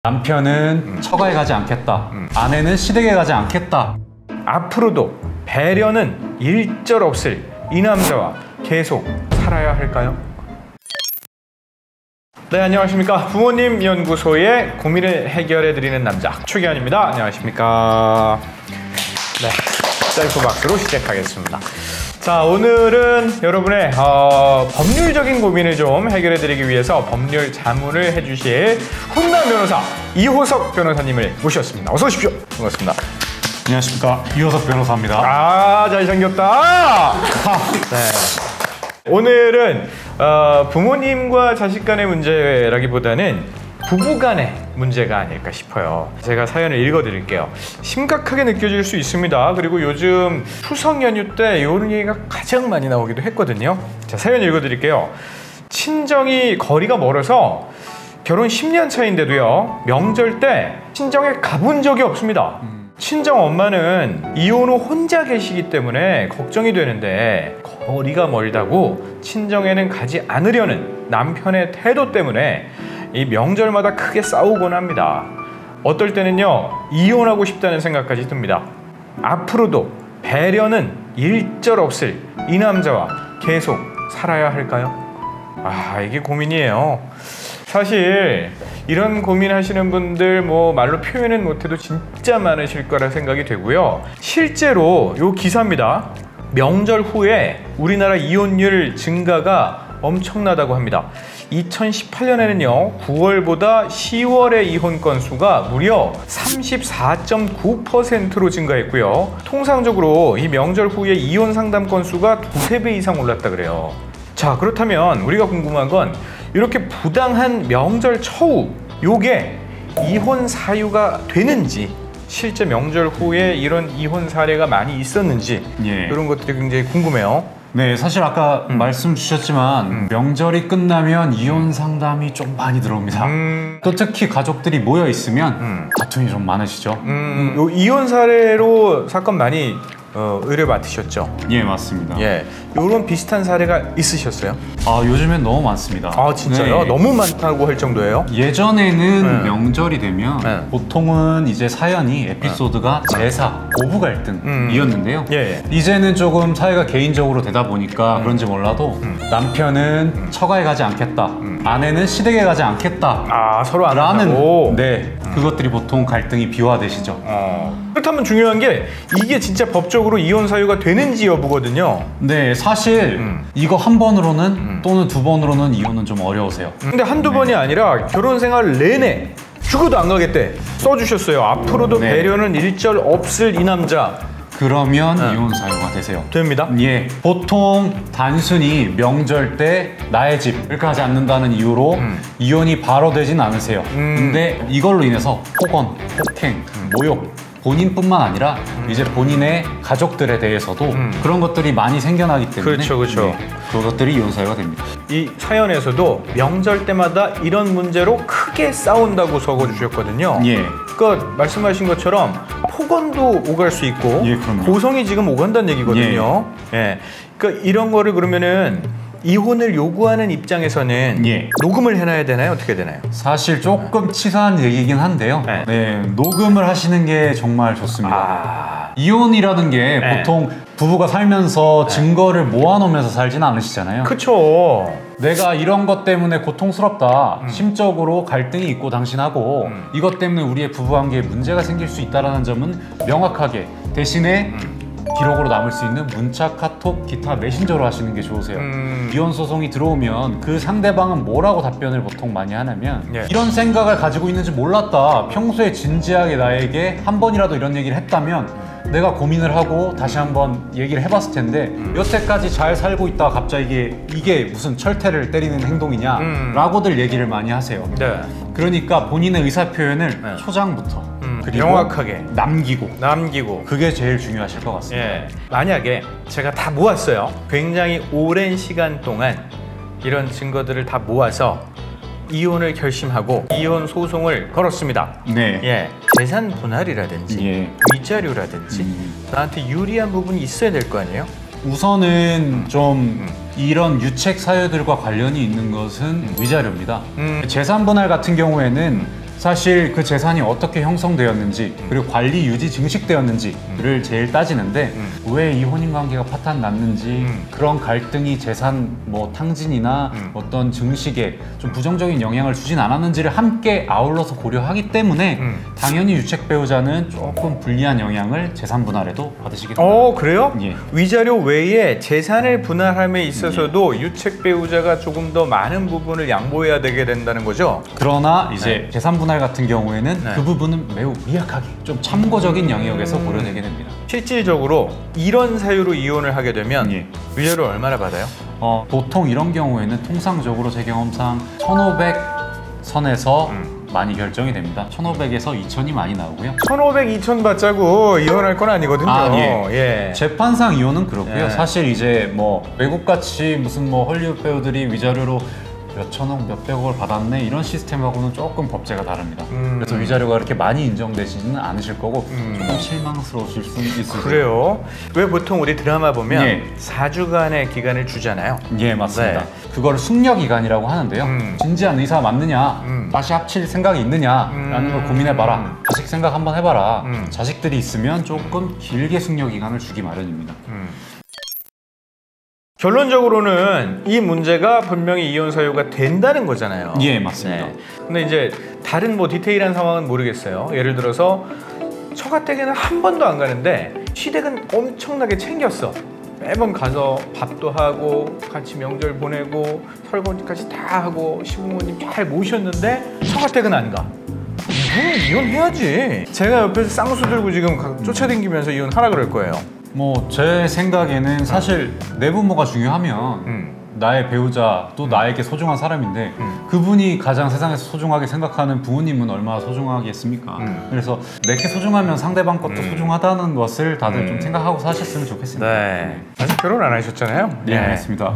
남편은 처가에 가지 않겠다. 아내는 시댁에 가지 않겠다. 앞으로도 배려는 일절 없을 이 남자와 계속 살아야 할까요? 네, 안녕하십니까. 부모님 연구소의 고민을 해결해드리는 남자 최기환입니다. 안녕하십니까. 네, 셀프 박스로 시작하겠습니다. 자, 오늘은 여러분의 법률적인 고민을 좀 해결해드리기 위해서 법률 자문을 해주실 훈남 변호사 이호석 변호사님을 모셨습니다. 어서 오십시오. 반갑습니다. 안녕하십니까. 이호석 변호사입니다. 아, 잘생겼다. 네. 오늘은 부모님과 자식 간의 문제라기보다는 부부 간의 문제가 아닐까 싶어요. 제가 사연을 읽어드릴게요. 심각하게 느껴질 수 있습니다. 그리고 요즘 추석 연휴 때 이런 얘기가 가장 많이 나오기도 했거든요. 자, 사연 읽어드릴게요. 친정이 거리가 멀어서 결혼 10년 차인데도요, 명절 때 친정에 가본 적이 없습니다. 친정 엄마는 이혼 후 혼자 계시기 때문에 걱정이 되는데 거리가 멀다고 친정에는 가지 않으려는 남편의 태도 때문에 이 명절마다 크게 싸우곤 합니다. 어떨 때는요, 이혼하고 싶다는 생각까지 듭니다. 앞으로도 배려는 일절 없을 이 남자와 계속 살아야 할까요? 아, 이게 고민이에요. 사실 이런 고민하시는 분들 말로 표현은 못해도 진짜 많으실 거라 생각이 되고요. 실제로 요 기사입니다. 명절 후에 우리나라 이혼율 증가가 엄청나다고 합니다. 2018년에는요 9월보다 10월의 이혼 건수가 무려 34.9%로 증가했고요. 통상적으로 이 명절 후에 이혼 상담 건수가 두세 배 이상 올랐다 그래요. 자, 그렇다면 우리가 궁금한 건 이렇게 부당한 명절 처우, 요게 이혼 사유가 되는지, 실제 명절 후에 이런 이혼 사례가 많이 있었는지, 이런 것들이 굉장히 궁금해요. 네, 사실 아까 말씀 주셨지만 명절이 끝나면 이혼 상담이 좀 많이 들어옵니다. 또 특히 가족들이 모여 있으면 다툼이 좀 많으시죠? 요 이혼 사례로 사건 많이 의뢰 맡으셨죠? 예, 맞습니다. 예, 이런 비슷한 사례가 있으셨어요? 아, 요즘엔 너무 많습니다. 아, 진짜요? 네. 너무 많다고 할 정도예요? 예전에는 명절이 되면 보통은 이제 사연이 에피소드가 제사, 고부 갈등이었는데요. 이제는 조금 사회가 개인적으로 되다 보니까 그런지 몰라도 남편은 처가에 가지 않겠다. 아내는 시댁에 가지 않겠다. 아, 서로 안 라는, 하고? 네, 그것들이 보통 갈등이 비화되시죠. 그렇다면 중요한 게 이게 진짜 법적으로 이혼 사유가 되는지 여부거든요. 네, 사실 이거 한 번으로는 또는 두 번으로는 이혼은 좀 어려우세요. 근데 한두 번이 아니라 결혼 생활 내내 죽어도 안 가겠대 써주셨어요. 앞으로도 배려는 일절 없을 이 남자. 그러면 이혼 사유가 되세요. 됩니다. 예, 보통 단순히 명절 때 나의 집을 가지 않는다는 이유로 이혼이 바로 되진 않으세요. 근데 이걸로 인해서 폭언, 폭행, 모욕, 본인뿐만 아니라 이제 본인의 가족들에 대해서도 그런 것들이 많이 생겨나기 때문에 그렇죠. 네, 그것들이 이혼 사유가 됩니다. 이 사연에서도 명절 때마다 이런 문제로 크게 싸운다고 적어주셨거든요. 예. 그러니까 말씀하신 것처럼 폭언도 오갈 수 있고 고성이 지금 오간다는 얘기거든요. 예. 그러니까 이런 거를 그러면은 이혼을 요구하는 입장에서는 녹음을 해놔야 되나요? 어떻게 되나요? 사실 조금 치사한 얘기긴 한데요. 네, 녹음을 하시는 게 정말 좋습니다. 이혼이라는 게 보통 부부가 살면서 증거를 모아놓으면서 살지는 않으시잖아요. 그쵸. 내가 이런 것 때문에 고통스럽다, 심적으로 갈등이 있고 당신하고 이것 때문에 우리의 부부관계에 문제가 생길 수 있다는 점은 명확하게, 대신에 기록으로 남을 수 있는 문자, 카톡, 기타 메신저로 하시는 게 좋으세요. 이혼 소송이 들어오면 그 상대방은 뭐라고 답변을 보통 많이 하냐면 이런 생각을 가지고 있는지 몰랐다. 평소에 진지하게 나에게 한 번이라도 이런 얘기를 했다면 내가 고민을 하고 다시 한번 얘기를 해봤을 텐데 여태까지 잘 살고 있다가 갑자기 이게 무슨 철퇴를 때리는 행동이냐 라고들 얘기를 많이 하세요. 그러니까 본인의 의사표현을 초장부터 그리고 명확하게 남기고 그게 제일 중요하실 것 같습니다. 만약에 제가 다 모았어요. 굉장히 오랜 시간 동안 이런 증거들을 다 모아서 이혼을 결심하고 이혼 소송을 걸었습니다. 재산 분할이라든지 위자료라든지 나한테 유리한 부분이 있어야 될 거 아니에요? 우선은 좀 이런 유책 사유들과 관련이 있는 것은 위자료입니다. 재산 분할 같은 경우에는 사실 그 재산이 어떻게 형성되었는지 그리고 관리 유지 증식되었는지를 제일 따지는데 왜 이 혼인 관계가 파탄 났는지 그런 갈등이 재산 뭐 탕진이나 어떤 증식에 좀 부정적인 영향을 주진 않았는지를 함께 아울러서 고려하기 때문에 당연히 유책 배우자는 조금 불리한 영향을 재산 분할에도 받으시게 됩니다. 그래요? 예. 위자료 외에 재산을 분할함에 있어서도 유책 배우자가 조금 더 많은 부분을 양보해야 되게 된다는 거죠? 그러나 이제 재산 분할 같은 경우에는 네. 그 부분은 매우 미약하게 좀 참고적인 영역에서 고려되게 됩니다. 실질적으로 이런 사유로 이혼을 하게 되면 예. 위자료 얼마나 받아요? 보통 이런 경우에는 통상적으로 제 경험상 1,500 선에서 많이 결정이 됩니다. 1,500에서 2,000이 많이 나오고요. 1,500, 2,000 받자고 이혼할 건 아니거든요. 예. 재판상 이혼은 그렇고요. 예. 사실 이제 뭐 외국같이 무슨 뭐 헐리우드 배우들이 위자료로 몇천억, 몇백억을 받았네 이런 시스템하고는 조금 법제가 다릅니다. 그래서 위자료가 그렇게 많이 인정되지는 않으실 거고 조금 실망스러우실 수는 있으세요. 그래요? 왜 보통 우리 드라마 보면 예. 4주간의 기간을 주잖아요. 예, 맞습니다. 네. 그거를 숙려 기간이라고 하는데요. 진지한 의사 맞느냐, 다시 합칠 생각이 있느냐라는 걸 고민해봐라. 자식 생각 한번 해봐라. 자식들이 있으면 조금 길게 숙려 기간을 주기 마련입니다. 결론적으로는 이 문제가 분명히 이혼 사유가 된다는 거잖아요. 예, 맞습니다. 근데 이제 다른 뭐 디테일한 상황은 모르겠어요. 예를 들어서 처가댁에는 한 번도 안 가는데 시댁은 엄청나게 챙겼어. 매번 가서 밥도 하고 같이 명절 보내고 설거지까지 다 하고 시부모님 잘 모셨는데 처가댁은 안 가. 이거는 이혼해야지. 제가 옆에서 쌍수 들고 지금 쫓아다니면서 이혼하라 그럴 거예요. 뭐 제 생각에는 사실 내부모가 중요하면 나의 배우자 또 나에게 소중한 사람인데 그분이 가장 세상에서 소중하게 생각하는 부모님은 얼마나 소중하겠습니까? 그래서 내게 소중하면 상대방 것도 소중하다는 것을 다들 좀 생각하고 사셨으면 좋겠습니다. 네. 아직 결혼 안 하셨잖아요. 네, 알겠습니다.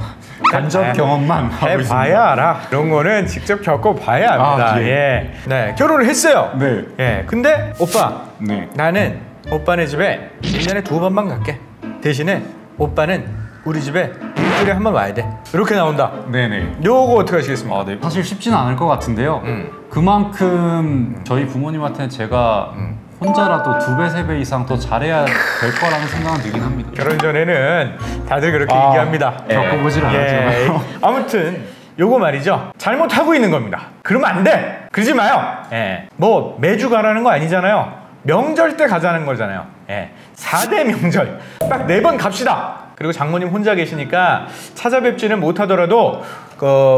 간접 경험만 하고 있습니다. 해봐야 알아. 이런 거는 직접 겪어봐야 합니다. 예. 네, 결혼을 했어요. 네. 예. 근데 오빠, 네. 나는 오빠네 집에 1년에 2번만 갈게. 대신에 오빠는 우리 집에 일주일에 한 번 와야 돼. 이렇게 나온다. 네네. 요거 어떻게 하시겠습니까? 네. 사실 쉽지는 않을 것 같은데요. 그만큼 저희 부모님한테는 제가 혼자라도 2배, 3배 이상 더 잘해야 될 거라는 생각은 들긴 합니다. 결혼 전에는 다들 그렇게 얘기합니다. 겪어보질 않았잖아요. 아무튼 요거 말이죠. 잘못하고 있는 겁니다. 그러면 안 돼. 그러지 마요. 예. 뭐 매주 가라는 거 아니잖아요. 명절 때 가자는 거잖아요. 예. 4대 명절 딱 4번 갑시다. 그리고 장모님 혼자 계시니까 찾아뵙지는 못하더라도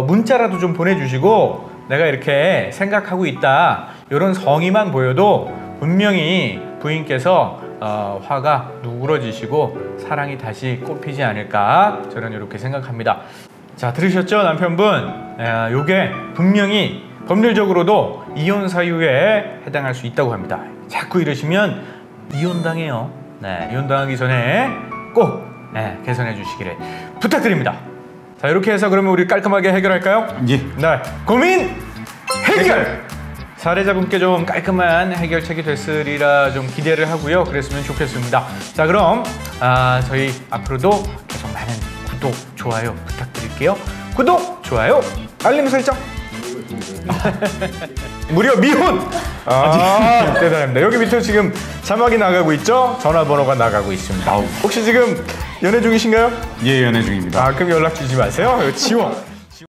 문자라도 좀 보내주시고 내가 이렇게 생각하고 있다. 이런 성의만 보여도 분명히 부인께서 화가 누그러지시고 사랑이 다시 꽃피지 않을까 저는 이렇게 생각합니다. 자, 들으셨죠 남편분? 요게 분명히 법률적으로도 이혼 사유에 해당할 수 있다고 합니다. 자꾸 이러시면 이혼당해요. 네, 이혼당하기 전에 꼭 개선해 주시기를 부탁드립니다. 자, 이렇게 해서 그러면 우리 깔끔하게 해결할까요? 예. 네, 고민 해결! 사례자분께 좀 깔끔한 해결책이 됐으리라 좀 기대를 하고요. 그랬으면 좋겠습니다. 자, 그럼 저희 앞으로도 계속 많은 구독, 좋아요 부탁드릴게요. 구독, 좋아요, 알림 설정. 무려 미혼! 대단합니다. 여기 밑에 지금 자막이 나가고 있죠? 전화번호가 나가고 있습니다. 혹시 지금 연애 중이신가요? 예, 연애 중입니다. 그럼 연락 주지 마세요. 이거 지워.